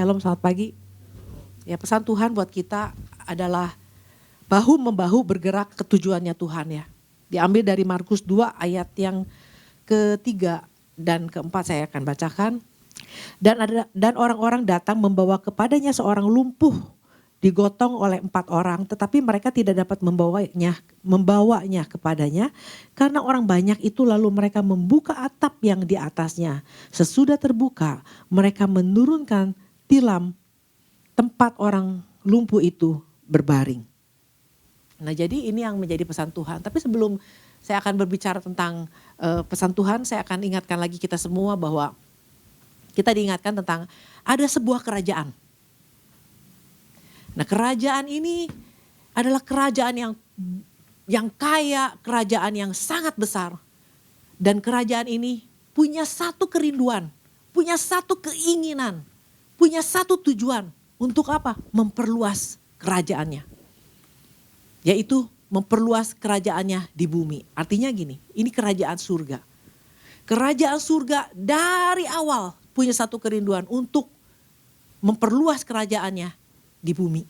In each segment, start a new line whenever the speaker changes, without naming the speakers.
Shalom, selamat pagi. Ya, pesan Tuhan buat kita adalah bahu-membahu bergerak ke tujuannya Tuhan ya. Diambil dari Markus 2 ayat yang ketiga dan keempat saya akan bacakan. Dan orang-orang datang membawa kepadanya seorang lumpuh digotong oleh 4 orang, tetapi mereka tidak dapat membawanya kepadanya karena orang banyak itu. Lalu mereka membuka atap yang di atasnya. Sesudah terbuka, mereka menurunkan tilam tempat orang lumpuh itu berbaring. Nah, jadi ini yang menjadi pesan Tuhan. Tapi sebelum saya akan berbicara tentang pesan Tuhan, saya akan ingatkan lagi kita semua bahwa kita diingatkan tentang ada sebuah kerajaan. Nah, kerajaan ini adalah kerajaan yang kaya, kerajaan yang sangat besar. Dan kerajaan ini punya satu kerinduan, punya satu keinginan, punya satu tujuan. Untuk apa? Memperluas kerajaannya. Yaitu memperluas kerajaannya di bumi. Artinya gini, ini kerajaan surga. Kerajaan surga dari awal punya satu kerinduan untuk memperluas kerajaannya di bumi.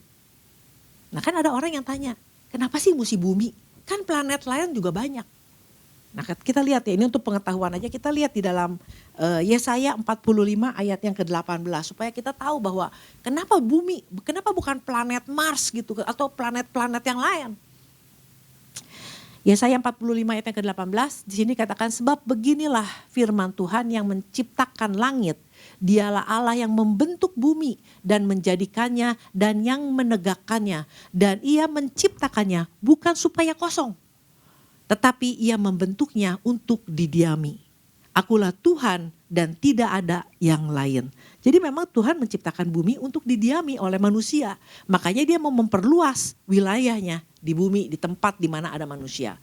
Nah, kan ada orang yang tanya, kenapa sih mesti bumi? Kan planet lain juga banyak. Nah, kita lihat ya, ini untuk pengetahuan aja, kita lihat di dalam Yesaya 45 ayat yang ke-18 supaya kita tahu bahwa kenapa bumi, kenapa bukan planet Mars gitu atau planet-planet yang lain. Yesaya 45 ayat yang ke-18 di sini katakan, sebab beginilah firman Tuhan yang menciptakan langit. Dialah Allah yang membentuk bumi dan menjadikannya dan yang menegakkannya. Dan ia menciptakannya bukan supaya kosong, tetapi ia membentuknya untuk didiami. Akulah Tuhan dan tidak ada yang lain. Jadi memang Tuhan menciptakan bumi untuk didiami oleh manusia. Makanya dia mau memperluas wilayahnya di bumi, di tempat di mana ada manusia.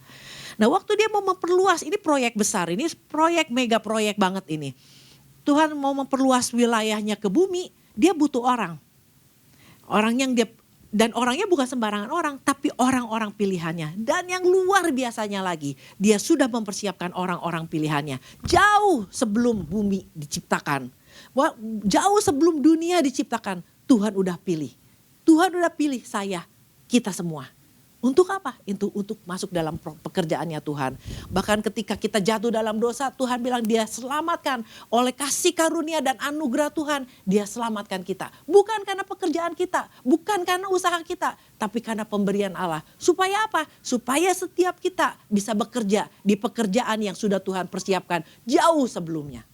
Nah, waktu dia mau memperluas, ini proyek besar, ini proyek mega proyek banget ini. Tuhan mau memperluas wilayahnya ke bumi, dia butuh orang. Dan orangnya bukan sembarangan orang, tapi orang-orang pilihannya. Dan yang luar biasanya lagi, dia sudah mempersiapkan orang-orang pilihannya. Jauh sebelum bumi diciptakan. Jauh sebelum dunia diciptakan, Tuhan udah pilih. Tuhan udah pilih saya, kita semua. Untuk apa? Untuk masuk dalam pekerjaannya Tuhan. Bahkan ketika kita jatuh dalam dosa, Tuhan bilang dia selamatkan. Oleh kasih karunia dan anugerah Tuhan, dia selamatkan kita. Bukan karena pekerjaan kita, bukan karena usaha kita, tapi karena pemberian Allah. Supaya apa? Supaya setiap kita bisa bekerja di pekerjaan yang sudah Tuhan persiapkan jauh sebelumnya.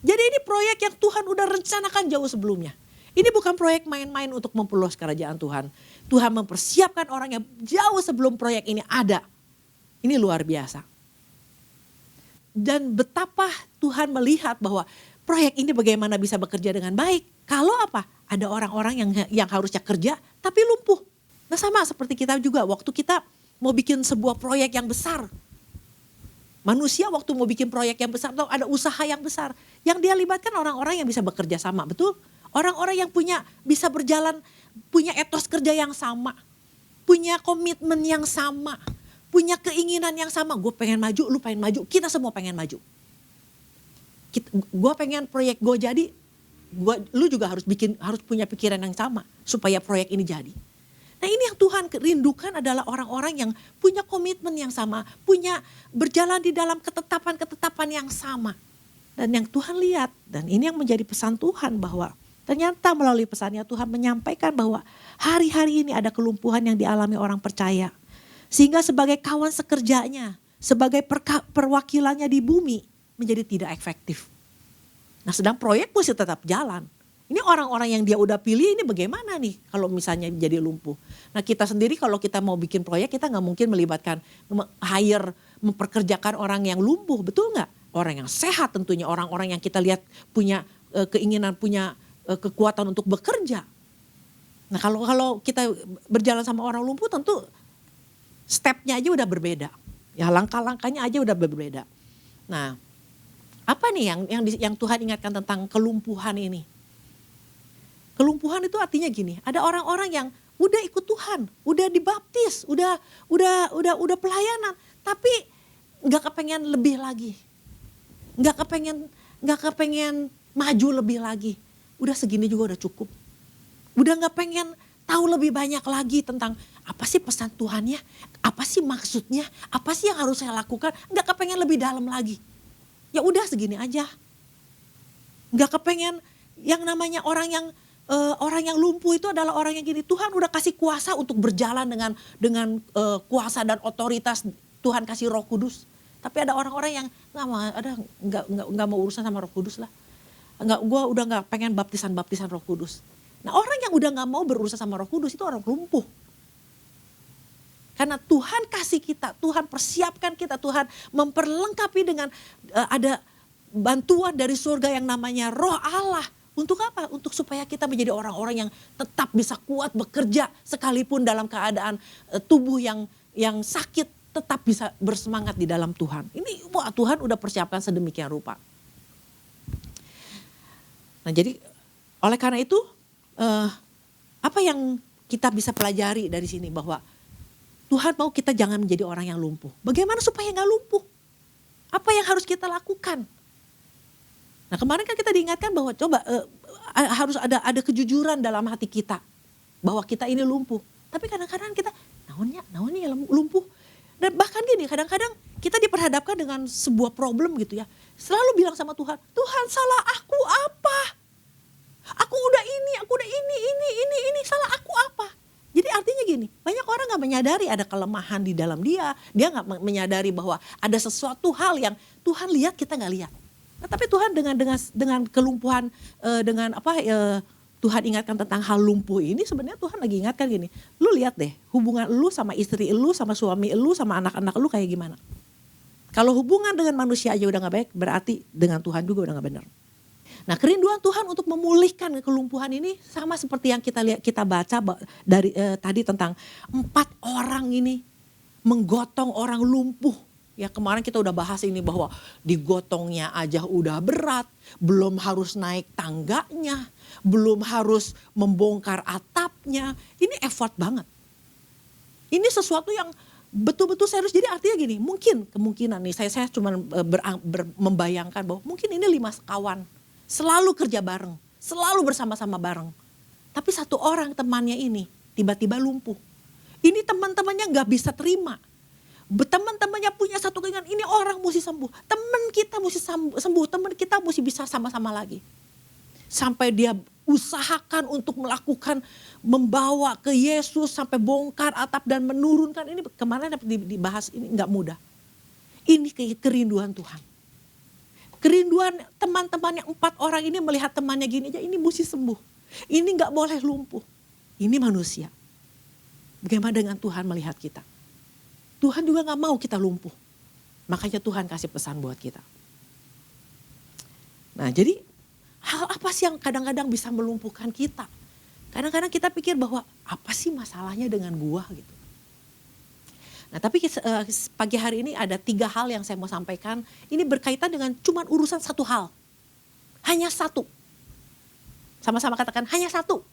Jadi ini proyek yang Tuhan udah rencanakan jauh sebelumnya. Ini bukan proyek main-main untuk memperluas kerajaan Tuhan. Tuhan mempersiapkan orang yang jauh sebelum proyek ini ada. Ini luar biasa. Dan betapa Tuhan melihat bahwa proyek ini bagaimana bisa bekerja dengan baik. Kalau apa? Ada orang-orang yang harusnya kerja tapi lumpuh. Nah, sama seperti kita juga waktu kita mau bikin sebuah proyek yang besar. Manusia waktu mau bikin proyek yang besar atau ada usaha yang besar. Yang dia libatkan orang-orang yang bisa bekerja sama, betul? Orang-orang yang bisa berjalan, punya etos kerja yang sama, punya komitmen yang sama, punya keinginan yang sama. Gue pengen maju, lu pengen maju, kita semua pengen maju. Gue pengen proyek gue jadi, lu juga harus punya pikiran yang sama supaya proyek ini jadi. Nah, ini yang Tuhan rindukan adalah orang-orang yang punya komitmen yang sama, punya berjalan di dalam ketetapan-ketetapan yang sama. Dan yang Tuhan lihat, dan ini yang menjadi pesan Tuhan bahwa ternyata melalui pesannya Tuhan menyampaikan bahwa hari-hari ini ada kelumpuhan yang dialami orang percaya. Sehingga sebagai kawan sekerjanya, sebagai perwakilannya di bumi menjadi tidak efektif. Nah, sedang proyek mesti tetap jalan. Ini orang-orang yang dia udah pilih ini bagaimana nih kalau misalnya jadi lumpuh. Nah, kita sendiri kalau kita mau bikin proyek kita gak mungkin melibatkan, memperkerjakan orang yang lumpuh, betul gak? Orang yang sehat tentunya, orang-orang yang kita lihat punya keinginan, punya kekuatan untuk bekerja. Nah, kalau kita berjalan sama orang lumpuh tentu stepnya aja udah berbeda. Ya, langkah-langkahnya aja udah berbeda. Nah, apa nih yang Tuhan ingatkan tentang kelumpuhan ini? Kelumpuhan itu artinya gini, ada orang-orang yang udah ikut Tuhan, udah dibaptis, udah pelayanan, tapi nggak kepengen lebih lagi, nggak kepengen maju lebih lagi. udah segini juga udah cukup. Udah gak pengen tahu lebih banyak lagi tentang apa sih pesan Tuhannya, apa sih maksudnya, apa sih yang harus saya lakukan. Gak kepengen lebih dalam lagi. Ya udah segini aja. Gak kepengen yang namanya orang yang lumpuh itu adalah orang yang gini. Tuhan udah kasih kuasa untuk berjalan dengan kuasa dan otoritas. Tuhan kasih Roh Kudus. Tapi ada orang-orang yang nggak mau urusan sama Roh Kudus lah. Gue udah nggak pengen baptisan Roh Kudus. Nah orang yang udah nggak mau berurusan sama Roh Kudus itu orang lumpuh. Karena Tuhan kasih kita, Tuhan persiapkan kita, Tuhan memperlengkapi dengan ada bantuan dari surga yang namanya Roh Allah. Untuk apa? Untuk supaya kita menjadi orang-orang yang tetap bisa kuat bekerja sekalipun dalam keadaan tubuh yang sakit, tetap bisa bersemangat di dalam Tuhan. Ini Tuhan udah persiapkan sedemikian rupa. Nah jadi oleh karena itu apa yang kita bisa pelajari dari sini bahwa Tuhan mau kita jangan menjadi orang yang lumpuh. Bagaimana supaya gak lumpuh? Apa yang harus kita lakukan? Nah kemarin kan kita diingatkan bahwa coba harus ada kejujuran dalam hati kita. Bahwa kita ini lumpuh. Tapi kadang-kadang kita naonnya lumpuh. Dan bahkan gini kadang-kadang kita diperhadapkan dengan sebuah problem gitu ya. Selalu bilang sama Tuhan, Tuhan salah aku apa? Aku udah ini, salah aku apa? Jadi artinya gini, banyak orang gak menyadari ada kelemahan di dalam dia. Dia gak menyadari bahwa ada sesuatu hal yang Tuhan lihat kita gak lihat. Nah, tapi Tuhan dengan kelumpuhan, Tuhan ingatkan tentang hal lumpuh ini sebenarnya Tuhan lagi ingatkan gini. Lu lihat deh hubungan lu sama istri lu, sama suami lu, sama anak-anak lu kayak gimana. Kalau hubungan dengan manusia aja udah gak baik berarti dengan Tuhan juga udah gak benar. Nah kerinduan Tuhan untuk memulihkan kelumpuhan ini sama seperti yang kita baca dari tadi tentang 4 orang ini menggotong orang lumpuh. Ya kemarin kita udah bahas ini bahwa digotongnya aja udah berat, belum harus naik tangganya, belum harus membongkar atapnya. Ini effort banget. Ini sesuatu yang betul-betul serius. Jadi artinya gini, kemungkinan nih saya cuma membayangkan bahwa mungkin ini 5 sekawan. Selalu kerja bareng, selalu bersama-sama bareng. Tapi satu orang temannya ini tiba-tiba lumpuh. Ini teman-temannya gak bisa terima. Teman-temannya punya satu keinginan, ini orang mesti sembuh. Teman kita mesti sembuh, teman kita mesti bisa sama-sama lagi. Sampai dia usahakan untuk membawa ke Yesus sampai bongkar atap dan menurunkan. Ini kemarin dibahas, ini gak mudah. Ini kerinduan Tuhan. Kerinduan teman-teman yang 4 orang ini melihat temannya gini aja, ini mesti sembuh. Ini gak boleh lumpuh. Ini manusia. Bagaimana dengan Tuhan melihat kita? Tuhan juga gak mau kita lumpuh. Makanya Tuhan kasih pesan buat kita. Nah jadi hal apa sih yang kadang-kadang bisa melumpuhkan kita? Kadang-kadang kita pikir bahwa apa sih masalahnya dengan gua gitu. Nah tapi pagi hari ini ada 3 hal yang saya mau sampaikan. Ini berkaitan dengan cuman urusan satu hal. Hanya satu. Sama-sama katakan hanya satu.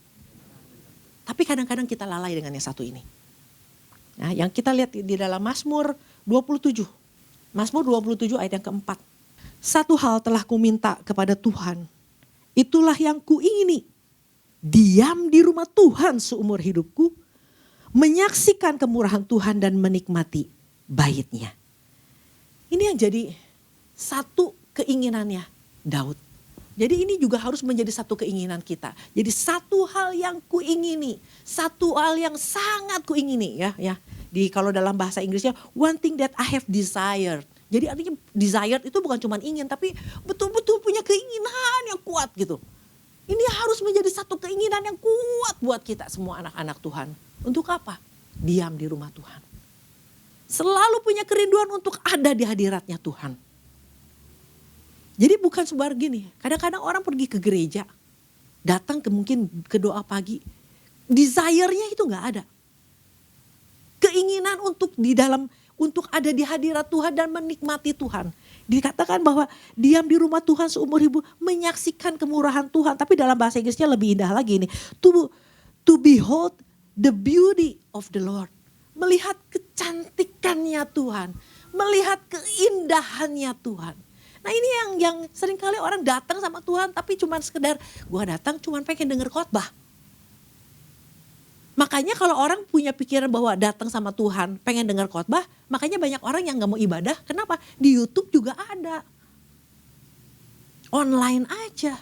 Tapi kadang-kadang kita lalai dengan yang satu ini. Nah yang kita lihat di dalam Mazmur 27. Mazmur 27 ayat yang keempat. Satu hal telah kuminta kepada Tuhan. Itulah yang kuingini. Diam di rumah Tuhan seumur hidupku. Menyaksikan kemurahan Tuhan dan menikmati baitnya. Ini yang jadi satu keinginannya Daud. Jadi ini juga harus menjadi satu keinginan kita. Jadi satu hal yang kuingini, satu hal yang sangat kuingini ya. Kalau dalam bahasa Inggrisnya one thing that I have desired. Jadi artinya desired itu bukan cuma ingin tapi betul-betul punya keinginan yang kuat gitu. Ini harus menjadi satu keinginan yang kuat buat kita semua anak-anak Tuhan. Untuk apa? Diam di rumah Tuhan. Selalu punya kerinduan untuk ada di hadiratnya Tuhan. Jadi bukan sebar gini. Kadang-kadang orang pergi ke gereja. Datang mungkin ke doa pagi. Desire-nya itu gak ada. Keinginan untuk ada di hadirat Tuhan dan menikmati Tuhan. Dikatakan bahwa diam di rumah Tuhan seumur hidup. Menyaksikan kemurahan Tuhan. Tapi dalam bahasa Inggrisnya lebih indah lagi ini. To behold the beauty of the Lord. Melihat kecantikannya Tuhan. Melihat keindahannya Tuhan. Nah ini yang seringkali orang datang sama Tuhan tapi cuma sekedar gue datang cuma pengen denger khotbah. Makanya kalau orang punya pikiran bahwa datang sama Tuhan pengen dengar khotbah, makanya banyak orang yang gak mau ibadah. Kenapa? Di YouTube juga ada. Online aja.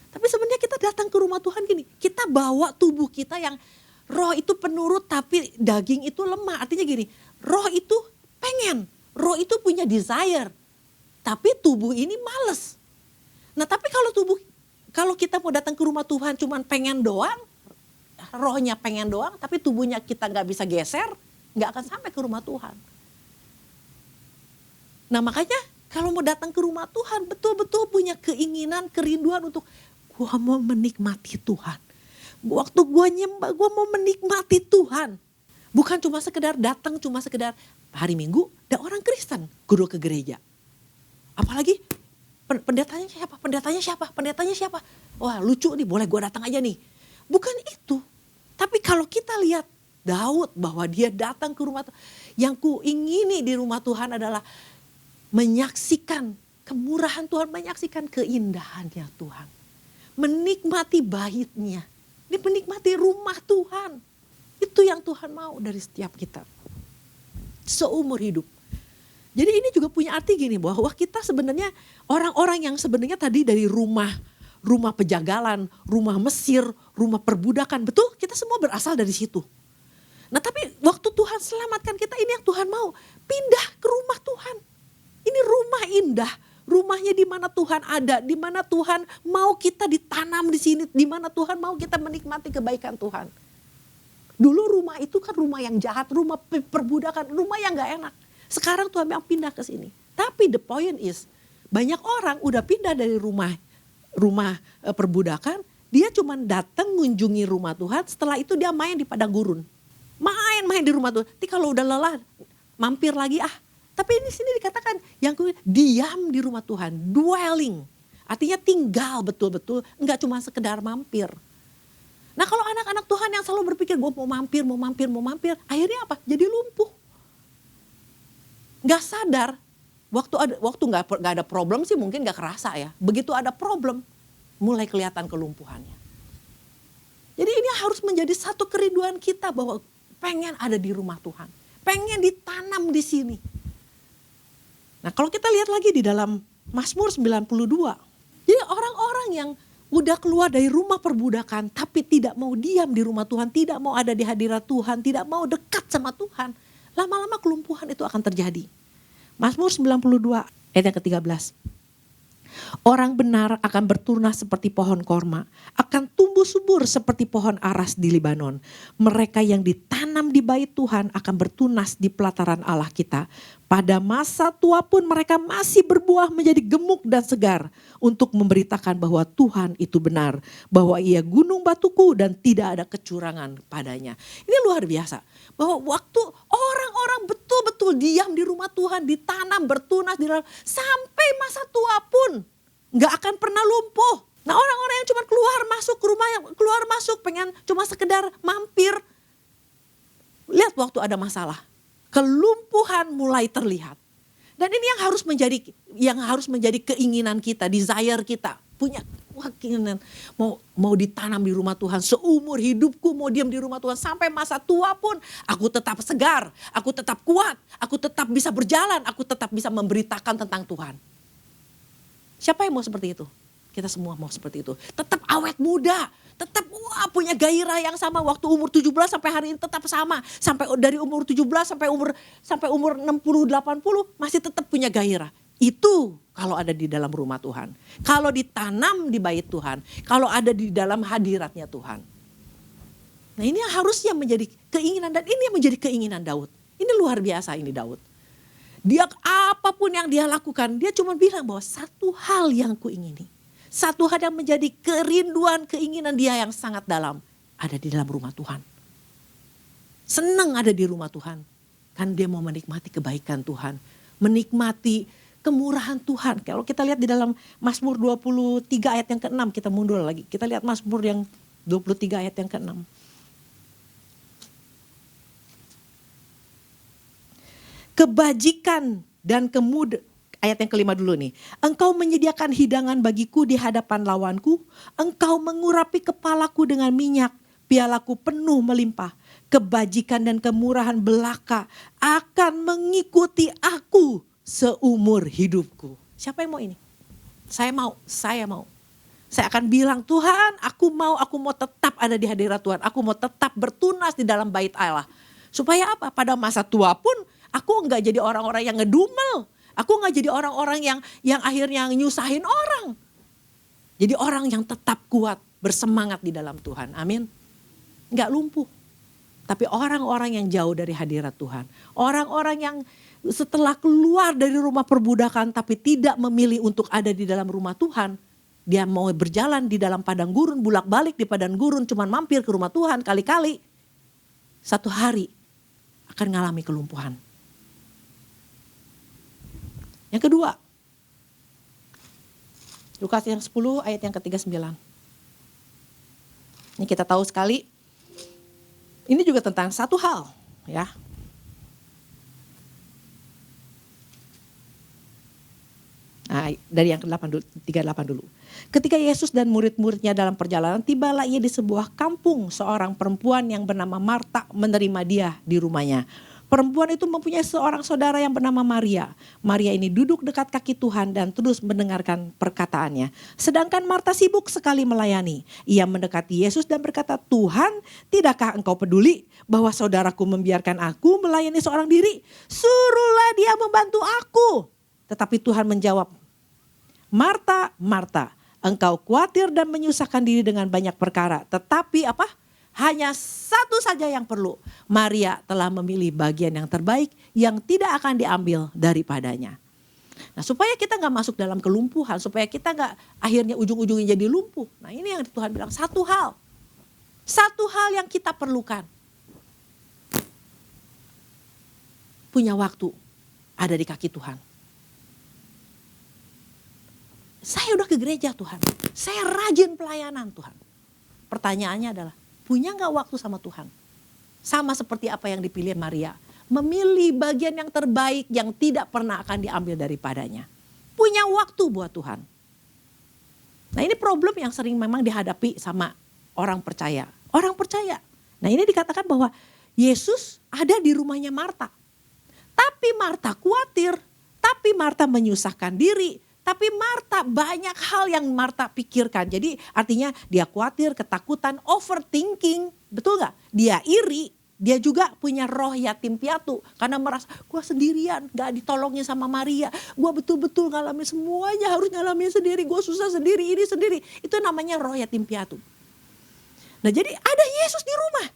Tapi sebenarnya kita datang ke rumah Tuhan gini, kita bawa tubuh kita yang roh itu penurut tapi daging itu lemah. Artinya gini, roh itu pengen, roh itu punya desire. Tapi tubuh ini males. Nah tapi kalau kita mau datang ke rumah Tuhan cuman pengen doang, rohnya pengen doang, tapi tubuhnya kita gak bisa geser, gak akan sampai ke rumah Tuhan. Nah makanya kalau mau datang ke rumah Tuhan, betul-betul punya keinginan, kerinduan untuk gua mau menikmati Tuhan. Waktu gua nyembah, gua mau menikmati Tuhan. Bukan cuma sekedar datang, cuma sekedar hari Minggu, ada orang Kristen guru ke gereja. Apalagi pendetanya siapa, pendetanya siapa, pendetanya siapa. Wah lucu nih, boleh gua datang aja nih. Bukan itu. Tapi kalau kita lihat Daud bahwa dia datang ke rumah Tuhan. Yang kuingini di rumah Tuhan adalah menyaksikan kemurahan Tuhan, menyaksikan keindahannya Tuhan. Menikmati baitnya. Ini menikmati rumah Tuhan. Itu yang Tuhan mau dari setiap kita. Seumur hidup. Jadi ini juga punya arti gini, bahwa kita sebenarnya orang-orang yang sebenarnya tadi dari rumah pejagalan, rumah Mesir, rumah perbudakan. Betul, kita semua berasal dari situ. Nah tapi waktu Tuhan selamatkan kita, ini yang Tuhan mau. Pindah ke rumah Tuhan. Ini rumah indah. Rumahnya di mana Tuhan ada, di mana Tuhan mau kita ditanam di sini, di mana Tuhan mau kita menikmati kebaikan Tuhan. Dulu rumah itu kan rumah yang jahat, rumah perbudakan, rumah yang gak enak. Sekarang Tuhan mau pindah ke sini. Tapi the point is, banyak orang udah pindah dari rumah perbudakan, dia cuma datang mengunjungi rumah Tuhan, setelah itu dia main di padang gurun. Main di rumah Tuhan. Nanti kalau udah lelah, mampir lagi Tapi ini sini dikatakan yang diam di rumah Tuhan, dwelling. Artinya tinggal betul-betul, enggak cuma sekedar mampir. Nah kalau anak-anak Tuhan yang selalu berpikir gue mau mampir, akhirnya apa? Jadi lumpuh. Gak sadar, waktu gak ada problem sih mungkin gak kerasa ya. Begitu ada problem, mulai kelihatan kelumpuhannya. Jadi ini harus menjadi satu kerinduan kita bahwa pengen ada di rumah Tuhan. Pengen ditanam di sini. Nah kalau kita lihat lagi di dalam Mazmur 92. Jadi orang-orang yang udah keluar dari rumah perbudakan tapi tidak mau diam di rumah Tuhan. Tidak mau ada di hadirat Tuhan. Tidak mau dekat sama Tuhan. Lama-lama kelumpuhan itu akan terjadi. Mazmur 92 ayat yang ke-13. Orang benar akan bertunas seperti pohon korma, akan tumbuh subur seperti pohon aras di Libanon. Mereka yang ditanam di bait Tuhan akan bertunas di pelataran Allah kita. Pada masa tua pun mereka masih berbuah menjadi gemuk dan segar untuk memberitakan bahwa Tuhan itu benar, bahwa Ia gunung batuku dan tidak ada kecurangan padanya. Ini luar biasa, bahwa waktu orang-orang betul-betul diam di rumah Tuhan, ditanam, bertunas di dalam, sampai masa tua pun nggak akan pernah lumpuh. Nah orang-orang yang cuma keluar masuk pengen cuma sekedar mampir, lihat waktu ada masalah, kelumpuhan mulai terlihat. Dan ini yang harus menjadi keinginan kita, desire kita, punya keinginan mau ditanam di rumah Tuhan. Seumur hidupku mau diam di rumah Tuhan, sampai masa tua pun aku tetap segar, aku tetap kuat, aku tetap bisa berjalan, aku tetap bisa memberitakan tentang Tuhan. Siapa yang mau seperti itu? Kita semua mau seperti itu. Tetap awet muda, tetap punya gairah yang sama. Waktu umur 17 sampai hari ini tetap sama. Sampai dari umur 17 sampai umur 60, 80 masih tetap punya gairah. Itu kalau ada di dalam rumah Tuhan. Kalau ditanam di bait Tuhan, kalau ada di dalam hadiratnya Tuhan. Nah ini harusnya menjadi keinginan, dan ini yang menjadi keinginan Daud. Ini luar biasa ini Daud. Dia apapun yang dia lakukan, dia cuma bilang bahwa satu hal yang kuingini. Satu hal yang menjadi kerinduan, keinginan dia yang sangat dalam, ada di dalam rumah Tuhan. Senang ada di rumah Tuhan. Kan dia mau menikmati kebaikan Tuhan. Menikmati kemurahan Tuhan. Kalau kita lihat di dalam Mazmur 23 ayat yang ke-6, kita mundur lagi. Kita lihat Mazmur yang 23 ayat yang ke-6. Kebajikan dan ayat yang kelima dulu nih. Engkau menyediakan hidangan bagiku di hadapan lawanku. Engkau mengurapi kepalaku dengan minyak. Pialaku penuh melimpah. Kebajikan dan kemurahan belaka akan mengikuti aku seumur hidupku. Siapa yang mau ini? Saya mau. Saya akan bilang, Tuhan aku mau tetap ada di hadirat Tuhan. Aku mau tetap bertunas di dalam bait Allah. Supaya apa? Pada masa tua pun aku enggak jadi orang-orang yang ngedumel. Aku enggak jadi orang-orang yang akhirnya nyusahin orang. Jadi orang yang tetap kuat, bersemangat di dalam Tuhan. Amin. Enggak lumpuh. Tapi orang-orang yang jauh dari hadirat Tuhan. Orang-orang yang setelah keluar dari rumah perbudakan tapi tidak memilih untuk ada di dalam rumah Tuhan. Dia mau berjalan di dalam padang gurun, bulak-balik di padang gurun, cuman mampir ke rumah Tuhan kali-kali. Satu hari akan mengalami kelumpuhan. Yang kedua, Lukas yang 10 ayat yang ke-39. Ini kita tahu sekali, ini juga tentang satu hal ya. Nah, dari yang ke-38 dulu. Ketika Yesus dan murid-muridnya dalam perjalanan, tibalah ia di sebuah kampung. Seorang perempuan yang bernama Marta menerima dia di rumahnya. Perempuan itu mempunyai seorang saudara yang bernama Maria. Maria ini duduk dekat kaki Tuhan dan terus mendengarkan perkataannya. Sedangkan Marta sibuk sekali melayani. Ia mendekati Yesus dan berkata, Tuhan, tidakkah engkau peduli bahwa saudaraku membiarkan aku melayani seorang diri? Suruhlah dia membantu aku. Tetapi Tuhan menjawab, Marta, Marta, engkau khawatir dan menyusahkan diri dengan banyak perkara. Tetapi apa? Hanya satu saja yang perlu. Maria telah memilih bagian yang terbaik yang tidak akan diambil daripadanya. Nah, supaya kita gak masuk dalam kelumpuhan, supaya kita gak akhirnya ujung-ujungnya jadi lumpuh. Nah, ini yang Tuhan bilang, satu hal yang kita perlukan. Punya waktu ada di kaki Tuhan. Saya udah ke gereja Tuhan, saya rajin pelayanan Tuhan. Pertanyaannya adalah, punya gak waktu sama Tuhan? Sama seperti apa yang dipilih Maria. Memilih bagian yang terbaik yang tidak pernah akan diambil daripadanya. Punya waktu buat Tuhan. Nah, ini problem yang sering memang dihadapi sama orang percaya. Orang percaya. Nah, ini dikatakan bahwa Yesus ada di rumahnya Marta. Tapi Marta khawatir, tapi Marta menyusahkan diri. Tapi Marta banyak hal yang Marta pikirkan. Jadi artinya dia khawatir, ketakutan, overthinking. Betul gak? Dia iri. Dia juga punya roh yatim piatu. Karena merasa gue sendirian gak ditolongin sama Maria. Gue betul-betul ngalamin semuanya, harus ngalamin sendiri. Gue susah sendiri, ini sendiri. Itu namanya roh yatim piatu. Nah, jadi ada Yesus di rumah.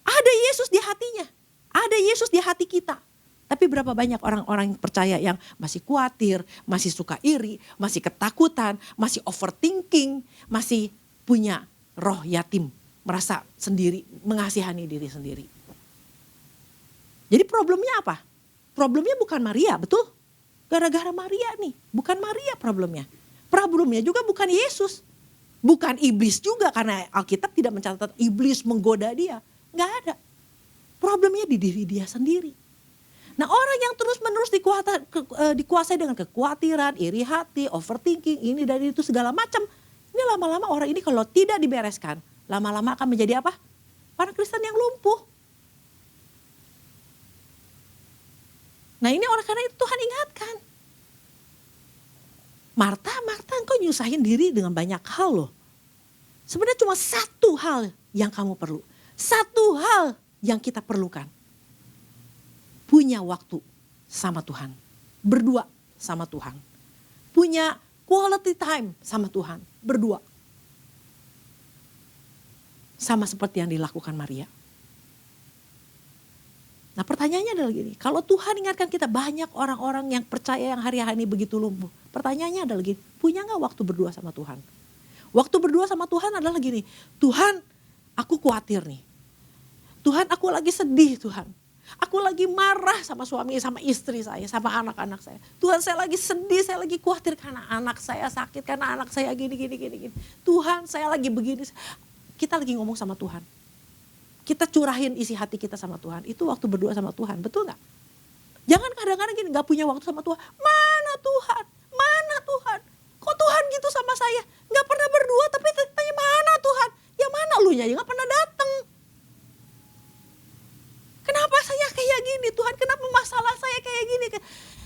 Ada Yesus di hatinya. Ada Yesus di hati kita. Tapi berapa banyak orang-orang yang percaya yang masih khawatir, masih suka iri, masih ketakutan, masih overthinking, masih punya roh yatim, merasa sendiri, mengasihani diri sendiri. Jadi problemnya apa? Problemnya bukan Maria, betul? Gara-gara Maria nih, bukan Maria problemnya. Problemnya juga bukan Yesus, bukan iblis juga, karena Alkitab tidak mencatat iblis menggoda dia. Gak ada. Problemnya di diri dia sendiri. Nah, orang yang terus-menerus dikuasai dengan kekhawatiran, iri hati, overthinking, ini dan itu segala macam. Ini lama-lama orang ini kalau tidak dibereskan, lama-lama akan menjadi apa? Orang Kristen yang lumpuh. Nah, ini oleh karena itu Tuhan ingatkan. Marta, engkau nyusahin diri dengan banyak hal loh. Sebenarnya cuma satu hal yang kamu perlu. Satu hal yang kita perlukan. Punya waktu sama Tuhan. Berdua sama Tuhan. Punya quality time sama Tuhan. Berdua. Sama seperti yang dilakukan Maria. Nah, pertanyaannya adalah gini. Kalau Tuhan ingatkan kita, banyak orang-orang yang percaya yang hari-hari ini begitu lumpuh. Pertanyaannya adalah gini. Punya gak waktu berdua sama Tuhan? Waktu berdua sama Tuhan adalah gini. Tuhan, aku khawatir nih. Tuhan, aku lagi sedih Tuhan. Aku lagi marah sama suami, sama istri saya, sama anak-anak saya. Tuhan, saya lagi sedih, saya lagi khawatir karena anak saya sakit, karena anak saya gini. Tuhan, saya lagi begini. Kita lagi ngomong sama Tuhan. Kita curahin isi hati kita sama Tuhan. Itu waktu berdua sama Tuhan, betul gak? Jangan kadang-kadang gini, gak punya waktu sama Tuhan. Mana Tuhan? Mana Tuhan? Kok Tuhan gitu sama saya? Gak pernah berdua tapi tanya mana Tuhan? Ya mana lu ya gak pernah datang. Kenapa saya kayak gini Tuhan? Kenapa masalah saya kayak gini?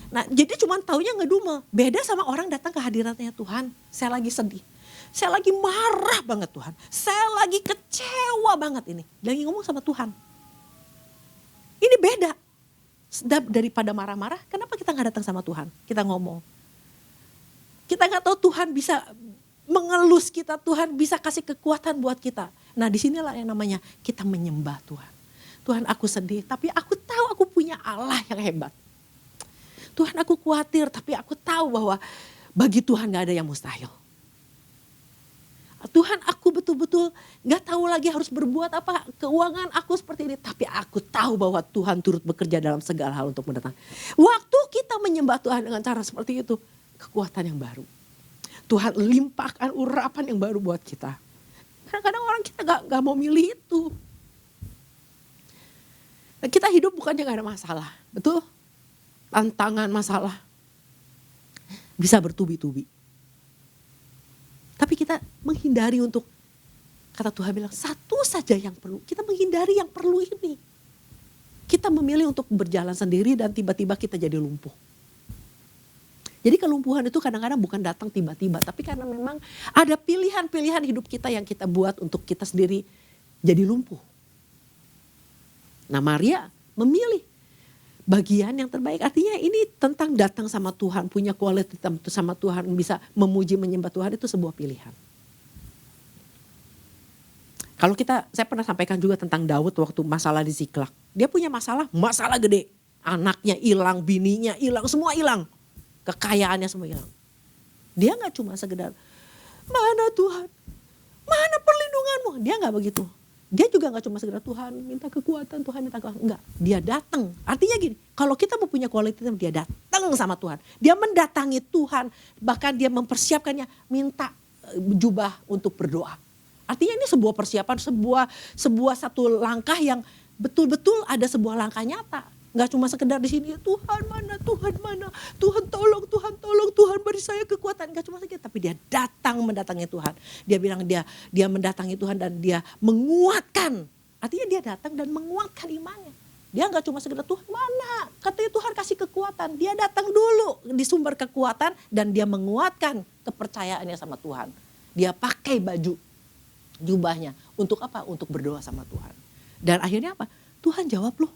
Nah jadi cuman taunya ngedumel. Beda sama orang datang ke hadiratnya Tuhan. Saya lagi sedih. Saya lagi marah banget Tuhan. Saya lagi kecewa banget ini. Lagi ngomong sama Tuhan. Ini beda. Daripada marah-marah, kenapa kita gak datang sama Tuhan? Kita ngomong. Kita gak tahu Tuhan bisa mengelus kita. Tuhan bisa kasih kekuatan buat kita. Nah disinilah yang namanya kita menyembah Tuhan. Tuhan aku sedih, tapi aku tahu aku punya Allah yang hebat. Tuhan aku khawatir, tapi aku tahu bahwa bagi Tuhan gak ada yang mustahil. Tuhan aku betul-betul gak tahu lagi harus berbuat apa. Keuangan aku seperti ini, tapi aku tahu bahwa Tuhan turut bekerja dalam segala hal untuk mendatang. Waktu kita menyembah Tuhan dengan cara seperti itu, kekuatan yang baru. Tuhan limpahkan urapan yang baru buat kita. Kadang-kadang orang kita gak mau milih itu. Nah, kita hidup bukannya gak ada masalah, betul? Tantangan masalah bisa bertubi-tubi. Tapi kita menghindari untuk, kata Tuhan bilang satu saja yang perlu. Kita menghindari yang perlu ini. Kita memilih untuk berjalan sendiri dan tiba-tiba kita jadi lumpuh. Jadi kelumpuhan itu kadang-kadang bukan datang tiba-tiba. Tapi karena memang ada pilihan-pilihan hidup kita yang kita buat untuk kita sendiri jadi lumpuh. Nah Maria memilih bagian yang terbaik. Artinya ini tentang datang sama Tuhan. Punya kualitas sama Tuhan. Bisa memuji menyembah Tuhan itu sebuah pilihan. Kalau saya pernah sampaikan juga tentang Daud waktu masalah di Ziklag. Dia punya masalah gede. Anaknya hilang, bininya hilang, semua hilang. Kekayaannya semua hilang. Dia gak cuma sekedar, mana Tuhan? Mana perlindunganmu? Dia gak begitu. Dia juga gak cuma sekedar Tuhan minta kekuatan, Tuhan minta kekuatan. Enggak, dia datang. Artinya gini, kalau kita mau punya kualitas dia datang sama Tuhan. Dia mendatangi Tuhan, bahkan dia mempersiapkannya minta jubah untuk berdoa. Artinya ini sebuah persiapan, sebuah satu langkah yang betul-betul ada sebuah langkah nyata. Gak cuma sekedar di sini, Tuhan mana, Tuhan tolong, Tuhan beri saya kekuatan. Gak cuma segitu, tapi dia datang mendatangi Tuhan. Dia bilang dia mendatangi Tuhan dan dia menguatkan. Artinya dia datang dan menguatkan imannya. Dia gak cuma sekedar Tuhan mana, katanya Tuhan kasih kekuatan. Dia datang dulu di sumber kekuatan dan dia menguatkan kepercayaannya sama Tuhan. Dia pakai baju jubahnya untuk apa? Untuk berdoa sama Tuhan. Dan akhirnya apa? Tuhan jawab loh.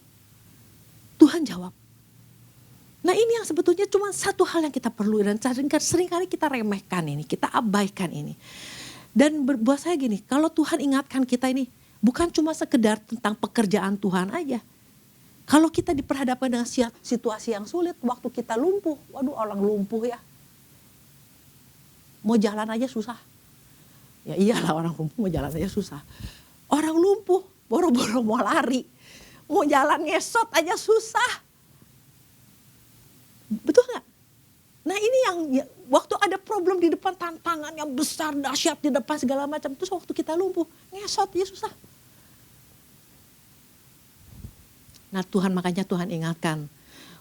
Tuhan jawab. Nah ini yang sebetulnya cuma satu hal yang kita perlu dan seringkali kita remehkan ini, kita abaikan ini. Dan buat saya gini, kalau Tuhan ingatkan kita ini bukan cuma sekedar tentang pekerjaan Tuhan aja. Kalau kita diperhadapkan dengan situasi yang sulit, waktu kita lumpuh, waduh orang lumpuh ya. Mau jalan aja susah. Ya iyalah orang lumpuh mau jalan aja susah. Orang lumpuh, boro-boro mau lari. Mau jalan ngesot aja susah. Betul gak? Nah ini yang waktu ada problem di depan, tantangan yang besar, dahsyat di depan segala macam. Terus waktu kita lumpuh, ngesot aja susah. Nah makanya Tuhan ingatkan.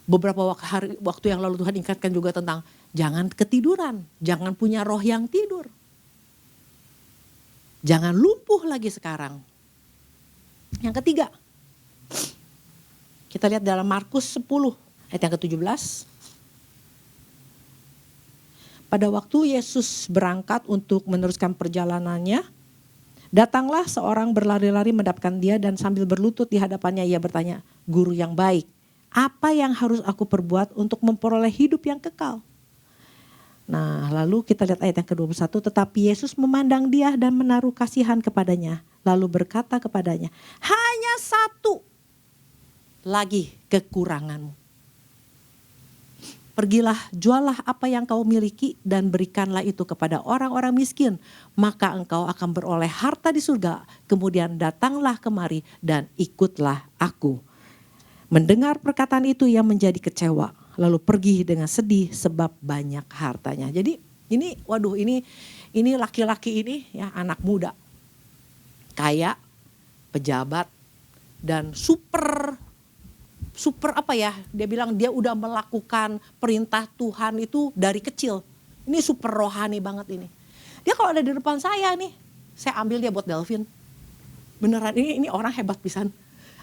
Beberapa waktu yang lalu Tuhan ingatkan juga tentang jangan ketiduran. Jangan punya roh yang tidur. Jangan lumpuh lagi sekarang. Yang ketiga. Kita lihat dalam Markus 10 ayat yang ke-17. Pada waktu Yesus berangkat untuk meneruskan perjalanannya, datanglah seorang berlari-lari mendapatkan dia dan sambil berlutut di hadapannya ia bertanya, "Guru yang baik, apa yang harus aku perbuat untuk memperoleh hidup yang kekal?" Nah lalu kita lihat ayat yang ke-21, tetapi Yesus memandang dia dan menaruh kasihan kepadanya. Lalu berkata kepadanya, hanya satu lagi kekuranganmu. Pergilah, jualah apa yang kau miliki dan berikanlah itu kepada orang-orang miskin. Maka engkau akan beroleh harta di surga. Kemudian datanglah kemari dan ikutlah aku. Mendengar perkataan itu ia menjadi kecewa. Lalu pergi dengan sedih sebab banyak hartanya. Jadi ini laki-laki ini ya anak muda. Kaya, pejabat dan super super apa ya, dia bilang dia udah melakukan perintah Tuhan itu dari kecil. Ini super rohani banget ini. Dia kalau ada di depan saya nih, saya ambil dia buat Delvin. Beneran ini orang hebat pisan.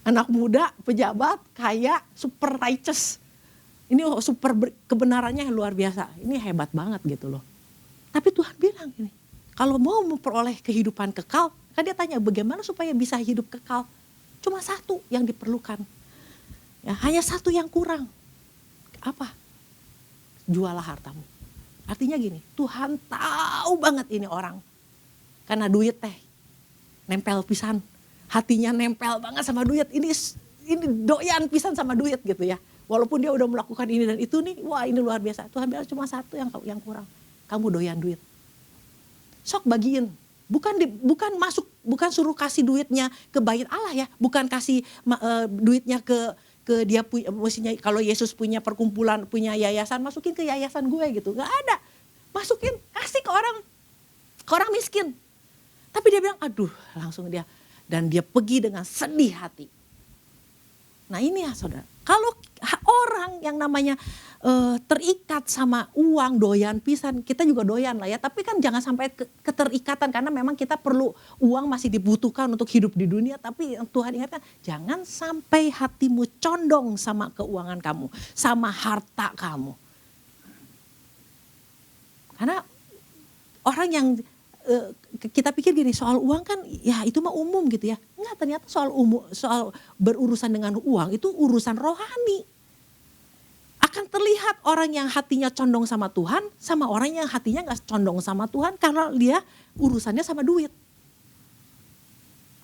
Anak muda, pejabat, kaya, super righteous. Ini super kebenarannya luar biasa. Ini hebat banget gitu loh. Tapi Tuhan bilang ini, kalau mau memperoleh kehidupan kekal, kan dia tanya bagaimana supaya bisa hidup kekal. Cuma satu yang diperlukan. Ya, hanya satu yang kurang. Apa? Jualah hartamu. Artinya gini, Tuhan tahu banget ini orang. Karena duit teh nempel pisan. Hatinya nempel banget sama duit. Ini doyan pisan sama duit gitu ya. Walaupun dia udah melakukan ini dan itu nih, wah ini luar biasa. Tuhan bilang cuma satu yang kurang. Kamu doyan duit. Sok bagiin. Bukan suruh kasih duitnya ke bait Allah ya, bukan kasih duitnya ke dia punya, maksudnya kalau Yesus punya perkumpulan, punya yayasan, masukin ke yayasan gue gitu. Gak ada. Masukin, kasih ke orang miskin. Tapi dia bilang, aduh, langsung dia, dan dia pergi dengan sedih hati. Nah ini ya saudara, kalau orang yang namanya terikat sama uang, doyan pisan, kita juga doyan lah ya. Tapi kan jangan sampai keterikatan, karena memang kita perlu uang, masih dibutuhkan untuk hidup di dunia. Tapi yang Tuhan ingatkan, jangan sampai hatimu condong sama keuangan kamu, sama harta kamu. Karena orang yang kita pikir gini, soal uang kan ya itu mah umum gitu ya. Enggak, ternyata soal berurusan dengan uang itu urusan rohani. Akan terlihat orang yang hatinya condong sama Tuhan sama orang yang hatinya gak condong sama Tuhan karena dia urusannya sama duit.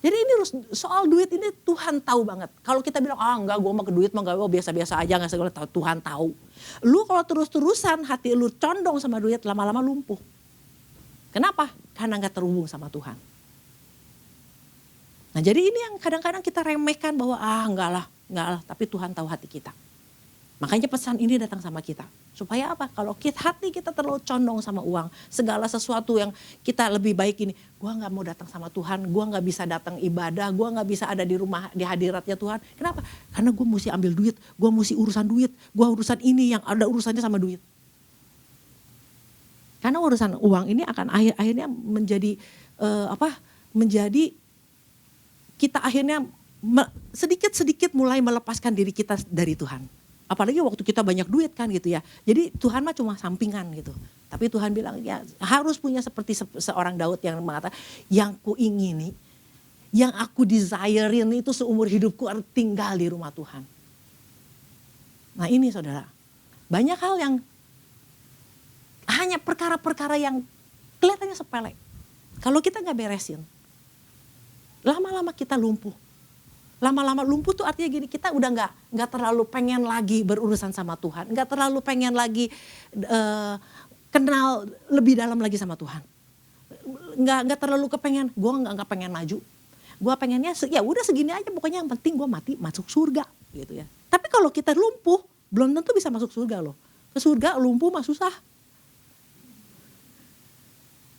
Jadi ini soal duit ini Tuhan tahu banget. Kalau kita bilang, enggak, gue mah ke duit mah gak, biasa-biasa aja, gak segala, Tuhan tahu. Lu kalau terus-terusan hati lu condong sama duit, lama-lama lumpuh. Kenapa? Karena gak terhubung sama Tuhan. Nah jadi ini yang kadang-kadang kita remehkan bahwa enggak lah. Tapi Tuhan tahu hati kita. Makanya pesan ini datang sama kita. Supaya apa? Kalau hati kita terlalu condong sama uang. Segala sesuatu yang kita lebih baik ini. Gue gak mau datang sama Tuhan. Gue gak bisa datang ibadah. Gue gak bisa ada di rumah, di hadiratnya Tuhan. Kenapa? Karena gue mesti ambil duit. Gue mesti urusan duit. Gue urusan ini yang ada urusannya sama duit. Karena urusan uang ini akan akhirnya menjadi menjadi kita akhirnya sedikit-sedikit mulai melepaskan diri kita dari Tuhan. Apalagi waktu kita banyak duit kan gitu ya. Jadi Tuhan mah cuma sampingan gitu. Tapi Tuhan bilang ya harus punya seperti seorang Daud yang mengatakan, yang ku ingini, yang aku desirein itu seumur hidupku tinggal di rumah Tuhan. Nah ini saudara, banyak hal yang hanya perkara-perkara yang kelihatannya sepele. Kalau kita gak beresin, lama-lama kita lumpuh. Lama-lama lumpuh tuh artinya gini, kita udah gak terlalu pengen lagi berurusan sama Tuhan. Gak terlalu pengen lagi kenal lebih dalam lagi sama Tuhan. Gak terlalu kepengen, gue gak pengen maju. Gue pengennya ya udah segini aja, pokoknya yang penting gue mati masuk surga gitu ya. Tapi kalau kita lumpuh, belum tentu bisa masuk surga loh. Ke surga lumpuh mah susah.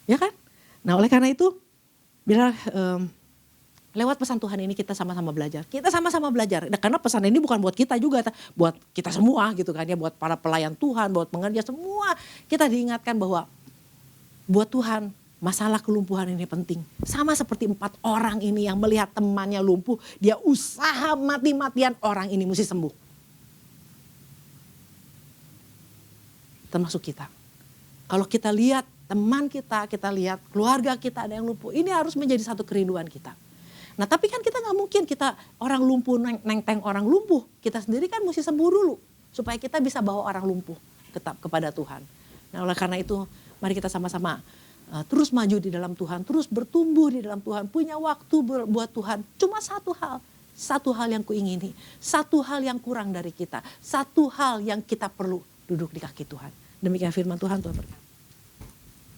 Ya kan? Nah oleh karena itu, bila lewat pesan Tuhan ini kita sama-sama belajar. Kita sama-sama belajar. Nah, karena pesan ini bukan buat kita juga, buat kita semua gitu kan ya. Buat para pelayan Tuhan, buat pengerja semua. Kita diingatkan bahwa buat Tuhan masalah kelumpuhan ini penting. Sama seperti 4 orang ini yang melihat temannya lumpuh. Dia usaha mati-matian, orang ini mesti sembuh. Termasuk kita. Kalau kita lihat teman kita lihat keluarga kita ada yang lumpuh. Ini harus menjadi satu kerinduan kita. Nah tapi kan kita gak mungkin kita orang lumpuh neng-teng orang lumpuh. Kita sendiri kan mesti sembuh dulu. Supaya kita bisa bawa orang lumpuh kepada Tuhan. Nah oleh karena itu mari kita sama-sama terus maju di dalam Tuhan. Terus bertumbuh di dalam Tuhan. Punya waktu buat Tuhan. Cuma satu hal yang kuingini. Satu hal yang kurang dari kita. Satu hal yang kita perlu duduk di kaki Tuhan. Demikian firman Tuhan, Tuhan berkata.